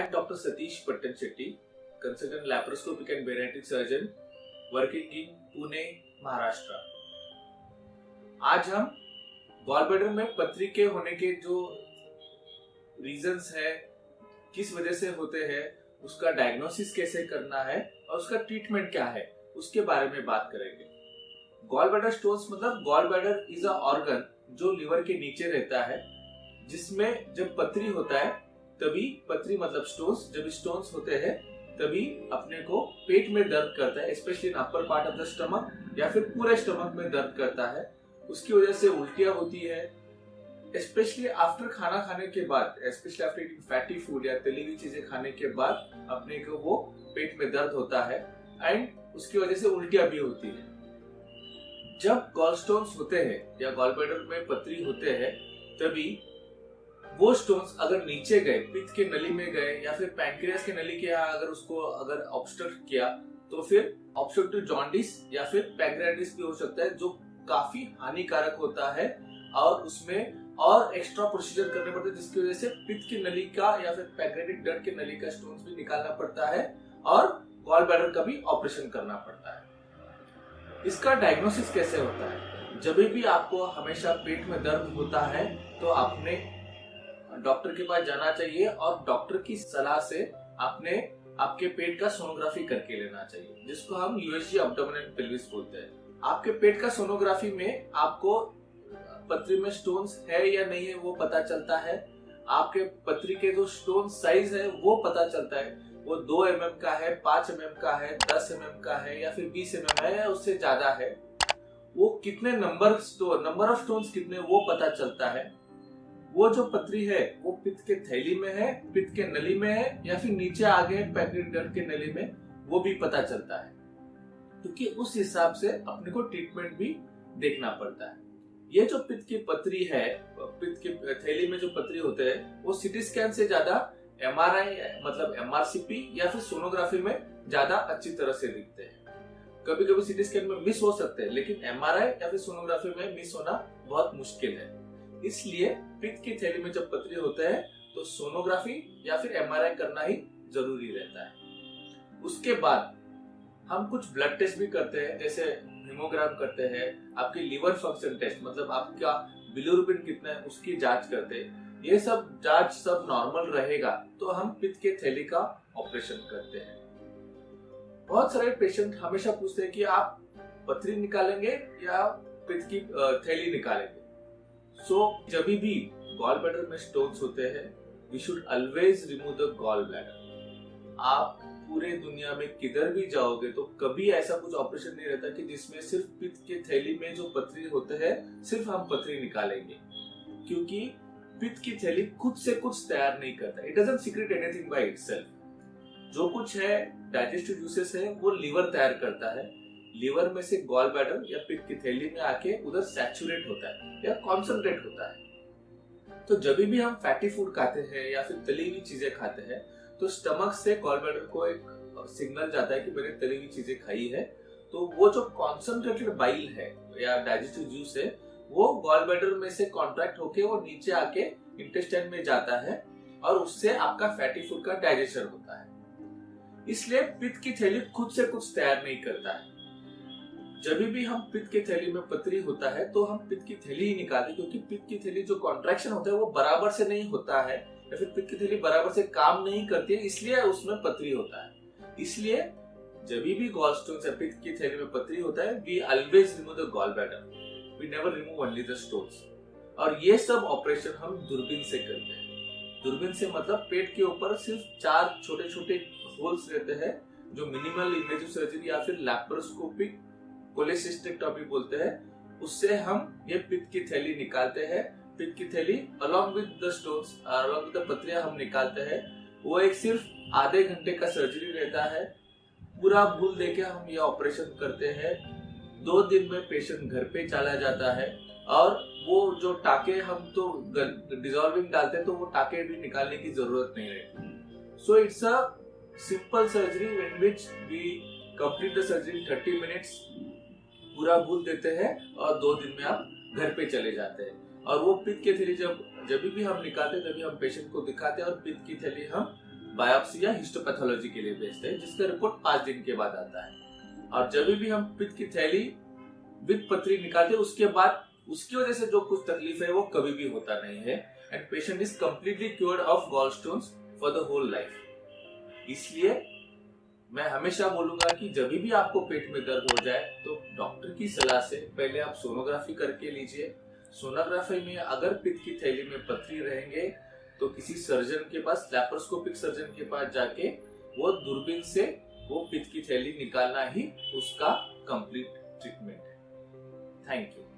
I am Dr. Satish Pattan Shetty, consultant laparoscopic and bariatric surgeon working in Pune, Maharashtra. आज हम gall bladder में पथरी के होने के जो रीजंस है, किस वजह से होते हैं, उसका डायग्नोसिस कैसे करना है और उसका ट्रीटमेंट क्या है, उसके बारे में बात करेंगे। गॉल ब्लैडर स्टोन्स मतलब gall bladder is a organ जो लिवर के नीचे रहता है, जिसमें जब पथरी होता है तभी पथरी मतलब स्टोन्स, जब स्टोन्स होते हैं तभी अपने को पेट में दर्द करता है, specially in upper part of the stomach या फिर पूरे स्टमक में दर्द करता है। उसकी वजह से उल्टियां होती है, स्पेशली आफ्टर खाना खाने के बाद, specially after eating fatty food या तली हुई चीजें खाने के बाद अपने को वो पेट में दर्द होता है एंड उसकी वजह से उल्टियां भी होती है। जब गॉल स्टोन्स होते हैं या गॉल ब्लैडर में पथरी होते हैं तभी वो स्टोन्स अगर नीचे गए, पित्त के नली में गए या फिर पैंक्रियास के नली के यहाँ अगर ऑब्स्ट्रक्ट किया तो फिर ऑब्स्ट्रक्टिव जॉन्डिस या फिर पैंक्रियाटिस भी हो सकता है, जो काफी हानिकारक होता है और उसमें और एक्स्ट्रा प्रोसीजर करने पड़ते हैं, जिसकी वजह से पित्त की नली का या फिर पैंक्रियाटिक डक्ट के नली का स्टोन्स भी निकालना पड़ता है और गॉल ब्लैडर का भी ऑपरेशन करना पड़ता है। इसका डायग्नोसिस कैसे होता है? जब भी आपको हमेशा पेट में दर्द होता है तो आपने डॉक्टर के पास जाना चाहिए और डॉक्टर की सलाह से आपने आपके पेट का सोनोग्राफी करके लेना चाहिए, जिसको हम यूएसजी एब्डोमिनल पेल्विस बोलते हैं। आपके पेट का सोनोग्राफी में आपको पथरी में स्टोन्स है या नहीं है वो पता चलता है। आपके पथरी के जो स्टोन साइज है वो पता चलता है, वो 2 mm का है, 5 mm का है, 10 mm का है या फिर 20 mm है या उससे ज्यादा है। वो कितने नंबर ऑफ स्टोन्स कितने वो पता चलता है। वो जो पथरी है वो पित्त के थैली में है, पित्त के नली में है या फिर नीचे आगे पैंक्रियाटिक डक्ट के नली में, वो भी पता चलता है, क्योंकि उस हिसाब से अपने को ट्रीटमेंट भी देखना पड़ता है। ये जो पित्त की पथरी है, पित्त के थैली में जो पथरी होते हैं वो सीटी स्कैन से ज्यादा एमआरआई मतलब एमआरसीपी या फिर सोनोग्राफी में ज्यादा अच्छी तरह से दिखते हैं। कभी कभी सीटी स्कैन में मिस हो सकते हैं, लेकिन एमआरआई या फिर सोनोग्राफी में मिस होना बहुत मुश्किल है। इसलिए पित्त की थैली में जब पथरी होता है तो सोनोग्राफी या फिर एमआरआई करना ही जरूरी रहता है। उसके बाद हम कुछ ब्लड टेस्ट भी करते हैं, जैसे हीमोग्राम करते हैं, आपकी लिवर फंक्शन टेस्ट मतलब आपका बिलिरुबिन कितना है उसकी जांच करते हैं। ये सब जांच सब नॉर्मल रहेगा तो हम पित्त के थैली का ऑपरेशन करते हैं। बहुत सारे पेशेंट हमेशा पूछते हैं कि आप पथरी निकालेंगे या पित्त की थैली निकालेंगे। जब भी गॉल ब्लैडर में स्टोन्स होते हैं, we should always remove the gall bladder. आप पूरे दुनिया में किधर भी जाओगे तो कभी ऐसा कुछ ऑपरेशन नहीं रहता कि जिसमें सिर्फ पित्त की थैली में जो पथरी होते हैं सिर्फ हम पथरी निकालेंगे, क्योंकि पित्त की थैली खुद से कुछ तैयार नहीं करता। It doesn't secret anything by itself. जो कुछ है डाइजेस्टिव जूसेस है वो लीवर तैयार करता है। लीवर में से गॉल ब्लैडर या पित्त की थैली में आके उधर सैचुरेट होता है या कॉन्सेंट्रेट होता है। तो जब भी हम फैटी फूड खाते हैं या फिर तली हुई चीजें खाते हैं तो स्टमक से गॉल ब्लैडर को एक सिग्नल जाता है कि मैंने तली हुई चीजें खाई है। तो वो जो कॉन्सेंट्रेटेड बाइल है या डाइजेस्टिव जूस है वो गॉल ब्लैडर में से कॉन्ट्रैक्ट होके वो नीचे आके इंटेस्टाइन में जाता है और उससे आपका फैटी फूड का डाइजेशन होता है। इसलिए पित्त की थैली खुद से कुछ तैयार नहीं करता है। जब भी हम पित्त की थैली में पथरी होता है तो हम पित्त की थैली ही निकालते, क्योंकि पित्त की थैली जो कॉन्ट्रैक्शन होता है वो बराबर से नहीं होता है या फिर पित्त की थैली बराबर से काम नहीं करती है, इसलिए उसमें पथरी होता है। इसलिए जब भी गॉल स्टोन्स या पित्त की थैली में पथरी होता है, we always remove the gall bladder, we never remove only the stones. और ये सब ऑपरेशन हम दूरबीन से करते हैं। दूरबीन से मतलब पेट के ऊपर सिर्फ 4 छोटे छोटे होल्स रहते हैं जो मिनिमल इन्वेजिव सर्जरी या फिर लैप्रोस्कोपिक कोलेसिस्टेक्टोमी बोलते हैं। उससे हम ये पित्त की थैली निकालते हैं। पित्त की थैली along with the stones, along with the पथरियां हम निकालते हैं। वो एक सिर्फ आधे घंटे का सर्जरी रहता है। पूरा भूल देके हम ये ऑपरेशन करते हैं। 2 दिन में पेशेंट घर पे चला जाता है और वो जो टाके हम तो डिजॉल्विंग डालते हैं तो वो टाके भी निकालने की जरूरत नहीं रहती। So it's a simple surgery in which we complete the surgery in 30 minutes. पूरा भूल देते हैं और 2 दिन में आप घर पे चले जाते हैं। और वो पित्त की थैली जब भी हम निकालते हैं तभी हम पेशेंट को दिखाते हैं और पित्त की थैली हम बायोप्सी या हिस्टोपैथोलॉजी के लिए भेजते हैं, जिसका रिपोर्ट 5 दिन के बाद आता है। और जब भी हम पित्त की थैली विद पथरी निकालते हैं, उसके बाद उसकी वजह से जो कुछ तकलीफ है वो कभी भी होता नहीं है, and patient is completely cured of gallstones for the whole life. इसलिए मैं हमेशा बोलूंगा कि जब भी आपको पेट में दर्द हो जाए तो डॉक्टर की सलाह से पहले आप सोनोग्राफी करके लीजिए। सोनोग्राफी में अगर पित्त की थैली में पथरी रहेंगे तो किसी सर्जन के पास, लैप्रोस्कोपिक सर्जन के पास जाके वो दूरबीन से वो पित्त की थैली निकालना ही उसका कंप्लीट ट्रीटमेंट है। Thank you.